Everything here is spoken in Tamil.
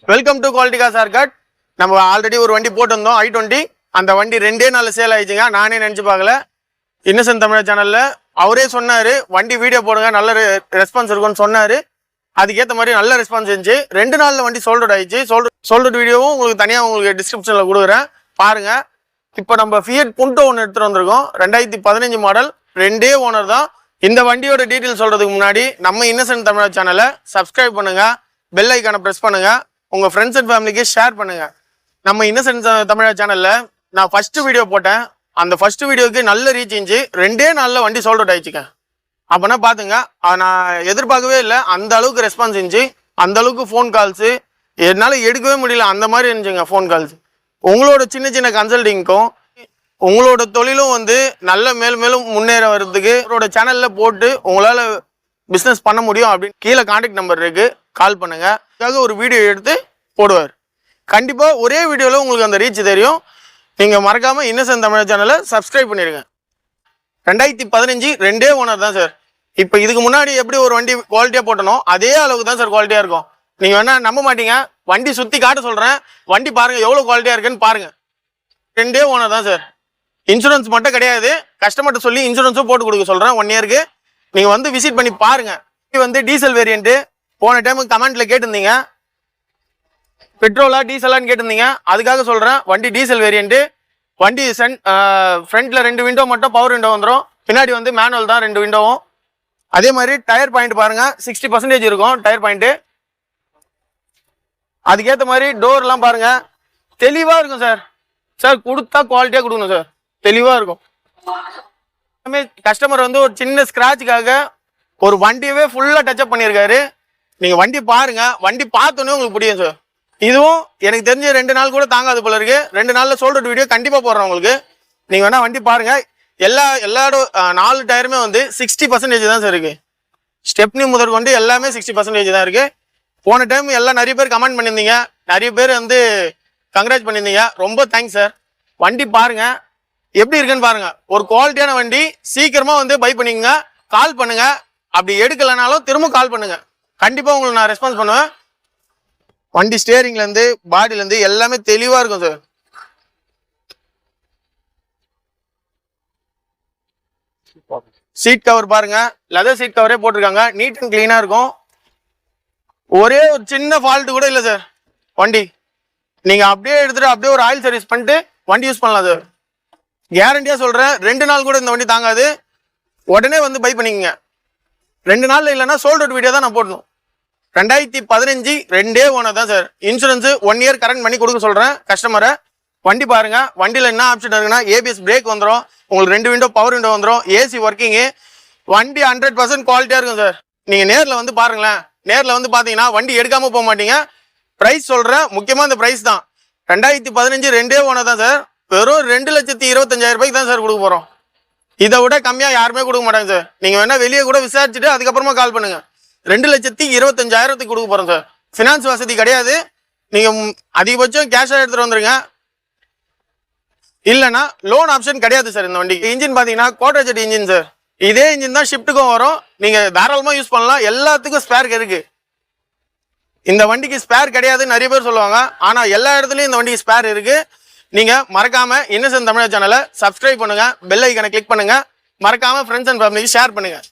Welcome to quality car shortcut. நம்ம ஆல்ரெடி ஒரு வண்டி போட்டிருந்தோம் i20. அந்த வண்டி 2 நாள் சேல் ஆயிடுச்சுங்க. நானே நினச்சி பார்க்கல. இன்னசென்ட் தமிழ் சேனலில் அவரே சொன்னார் வண்டி வீடியோ போடுங்க, நல்ல ரெஸ்பான்ஸ் இருக்கும்னு சொன்னார். அதுக்கேற்ற மாதிரி நல்ல ரெஸ்பான்ஸ் இருந்துச்சு. 2 நாளில் வண்டி சோல்ட் அவுட் ஆயிடுச்சு. சோல்ட் வீடியோவும் உங்களுக்கு தனியாக உங்களுக்கு டிஸ்கிரிப்ஷனில் கொடுக்குறேன், பாருங்கள். இப்போ நம்ம ஃபியட் புண்டோ ஒன்று எடுத்துகிட்டு வந்திருக்கோம். 2015 மாடல், 2 ஓனர் தான். இந்த வண்டியோட டீட்டெயில் சொல்கிறதுக்கு முன்னாடி நம்ம இன்னசென்ட் தமிழ் சேனலை சப்ஸ்கிரைப் பண்ணுங்கள், பெல் ஐக்கானை ப்ரெஸ் பண்ணுங்கள், உங்கள் ஃப்ரெண்ட்ஸ் அண்ட் ஃபேமிலிக்கு ஷேர் பண்ணுங்கள். நம்ம இன்னசென்ட் தமிழ் சேனலில் நான் ஃபஸ்ட்டு வீடியோ போட்டேன். அந்த ஃபஸ்ட்டு வீடியோவுக்கு நல்ல ரீச் இருந்துச்சு. 2 நாளில் வண்டி சோல்ட் அவுட் ஆயிடுச்சுங்க. அப்போனா பார்த்துங்க, நான் எதிர்பார்க்கவே இல்லை. அந்த அளவுக்கு ரெஸ்பான்ஸ் இருந்துச்சு. அந்த அளவுக்கு ஃபோன் கால்ஸு என்னால் எடுக்கவே முடியல, அந்த மாதிரி இருந்துச்சுங்க ஃபோன் கால்ஸ். உங்களோட சின்ன சின்ன கன்சல்டிங்க்கும் உங்களோட தொழிலும் வந்து நல்ல மேலும் முன்னேற வர்றதுக்கு உங்களோட சேனலில் போட்டு உங்களால் பிஸ்னஸ் பண்ண முடியும் அப்படின்னு கீழே கான்டாக்ட் நம்பர் இருக்குது, கால் பண்ணுங்கள். அதுக்காக ஒரு வீடியோ எடுத்து போடுவார். கண்டிப்பாக ஒரே வீடியோவில் உங்களுக்கு அந்த ரீச் தெரியும். நீங்கள் மறக்காமல் இன்னசென்ட் தமிழ் சேனலை சப்ஸ்கிரைப் பண்ணிடுங்க. 2015 2 ஓனர் தான் சார். இப்போ இதுக்கு முன்னாடி எப்படி ஒரு வண்டி குவாலிட்டியாக போட்டனோ அதே அளவுக்கு தான் சார் குவாலிட்டியாக இருக்கும். நீங்கள் வேணால் நம்ப மாட்டீங்க, வண்டி சுற்றி காட்ட சொல்கிறேன், வண்டி பாருங்கள் எவ்வளோ குவாலிட்டியாக இருக்குன்னு பாருங்கள். 2 ஓனர் தான் சார். இன்சூரன்ஸ் மட்டும் கிடையாது, கஸ்டமர்கிட்ட சொல்லி இன்சூரன்ஸும் போட்டு கொடுக்க சொல்கிறேன் 1 இயருக்கு. நீங்கள் வந்து விசிட் பண்ணி பாருங்கள். இது வந்து டீசல் வேரியண்ட்டு. போன டைம் கமெண்ட்டில் கேட்டிருந்தீங்க பெட்ரோலா டீசலான்னு கேட்டிருந்தீங்க, அதுக்காக சொல்கிறேன். வண்டி டீசல் வேரியண்ட்டு. வண்டி ஃப்ரண்ட்டில் 2 விண்டோ மட்டும் பவர் விண்டோ வந்துடும். பின்னாடி வந்து மேனுவல் தான் 2 விண்டோவும். அதே மாதிரி டயர் பாயிண்ட் பாருங்கள், 60% இருக்கும் டயர் பாயிண்ட்டு. அதுக்கேற்ற மாதிரி டோர்லாம் பாருங்கள், தெளிவாக இருக்கும் சார். சார் கொடுத்தா குவாலிட்டியாக கொடுக்கணும் சார், தெளிவாக இருக்கும். கஸ்டமர் வந்து ஒரு சின்ன ஸ்க்ராட்சுக்காக ஒரு வண்டியவே ஃபுல்லாக டச்சப் பண்ணியிருக்காரு. நீங்கள் வண்டி பாருங்கள், வண்டி பார்த்தோன்னே உங்களுக்கு புரியும் சார். இதுவும் எனக்கு தெரிஞ்ச 2 நாள் கூட தாங்காது போல இருக்கு. 2 நாளில் சோல்ட் அவுட் வீடியோ கண்டிப்பாக போடுறேன் உங்களுக்கு. நீங்கள் வேணால் வண்டி பாருங்கள். எல்லாரும் 4 டயருமே வந்து 60% தான் சார் இருக்குது. ஸ்டெப்னி முதற்கொண்டு எல்லாமே 60% தான் இருக்குது. போன டைம் எல்லாம் நிறைய பேர் கமெண்ட் பண்ணியிருந்தீங்க, நிறைய பேர் வந்து கங்க்ராட் பண்ணியிருந்தீங்க. ரொம்ப தேங்க்ஸ் சார். வண்டி பாருங்கள் எப்படி இருக்குன்னு பாருங்கள். ஒரு குவாலிட்டியான வண்டி. சீக்கிரமாக வந்து பை பண்ணிக்கங்க, கால் பண்ணுங்கள். அப்படி எடுக்கலைனாலும் திரும்ப கால் பண்ணுங்கள், கண்டிப்பாக உங்களுக்கு நான் ரெஸ்பான்ஸ் பண்ணுவேன். வண்டி ஸ்டியரிங்லேருந்து பாடியிலேருந்து எல்லாமே தெளிவாக இருக்கும் சார். சீட் கவர் பாருங்க, லெதர் சீட் கவரே போட்டிருக்காங்க. நீட் அண்ட் கிளீனாக இருக்கும். ஒரே ஒரு சின்ன ஃபால்ட்டு கூட இல்லை சார். வண்டி நீங்கள் அப்படியே எடுத்துகிட்டு அப்படியே ஒரு ஆயில் சர்வீஸ் பண்ணிட்டு வண்டி யூஸ் பண்ணலாம் சார். கேரண்டியாக சொல்கிறேன், 2 நாள் கூட இந்த வண்டி தாங்காது. உடனே வந்து பை பண்ணிக்கங்க. 2 நாளில் இல்லைன்னா சோல்ட் அவுட் வீடியோ தான் நான் போடணும். 2015 2 ஓனர் தான் சார். இன்சூரன்ஸு 1 இயர் கரண்ட் பண்ணி கொடுக்க சொல்கிறேன் கஸ்டமரை. வண்டி பாருங்கள், வண்டியில் என்ன ஆப்ஷன் இருக்குன்னா ஏபிஎஸ் பிரேக் வந்துடும், உங்களுக்கு 2 விண்டோ பவர் விண்டோ வந்துடும், ஏசி ஒர்க்கிங்கு. வண்டி 100% குவாலிட்டியாக இருக்கும் சார். நீங்கள் நேரில் வந்து பாருங்களேன். நேரில் வந்து பார்த்தீங்கன்னா வண்டி எடுக்காமல் போக மாட்டீங்க. ப்ரைஸ் சொல்கிறேன், முக்கியமாக இந்த ப்ரைஸ் தான். 2015 2 ஓனர் தான் சார். வெறும் 2,25,000 ரூபாய்க்கு தான் சார் கொடுக்க போகிறோம். இதை விட கம்மியாக யாருமே கொடுக்க மாட்டாங்க சார். நீங்கள் வேணால் வெளியே கூட விசாரிச்சுட்டு அதுக்கப்புறமா கால் பண்ணுங்கள். 2,25,000 கொடுக்க போகிறோம் சார். ஃபினான்ஸ் வசதி கிடையாது. நீங்கள் அதிகபட்சம் கேஷாக எடுத்துகிட்டு வந்துடுங்க, இல்லைன்னா லோன் ஆப்ஷன் கிடையாது சார். இந்த வண்டிக்கு இன்ஜின் பார்த்தீங்கன்னா கோட்ரேஜெட் இன்ஜின் சார். இதே இன்ஜின் தான் ஷிஃப்ட்டுக்கும் வரும். நீங்கள் தாராளமாக யூஸ் பண்ணலாம். எல்லாத்துக்கும் ஸ்பேர் இருக்குது. இந்த வண்டிக்கு ஸ்பேர் கிடையாது நிறைய பேர் சொல்லுவாங்க, ஆனால் எல்லா இடத்துலையும் இந்த வண்டிக்கு ஸ்பேர் இருக்குது. நீங்கள் மறக்காமல் இன்னசென்ட் தமிழ் சேனலை சப்ஸ்கிரைப் பண்ணுங்கள், பெல் ஐக்கனை கிளிக் பண்ணுங்கள், மறக்காமல் ஃப்ரெண்ட்ஸ் அண்ட் ஃபேமிலிக்கு ஷேர் பண்ணுங்கள்.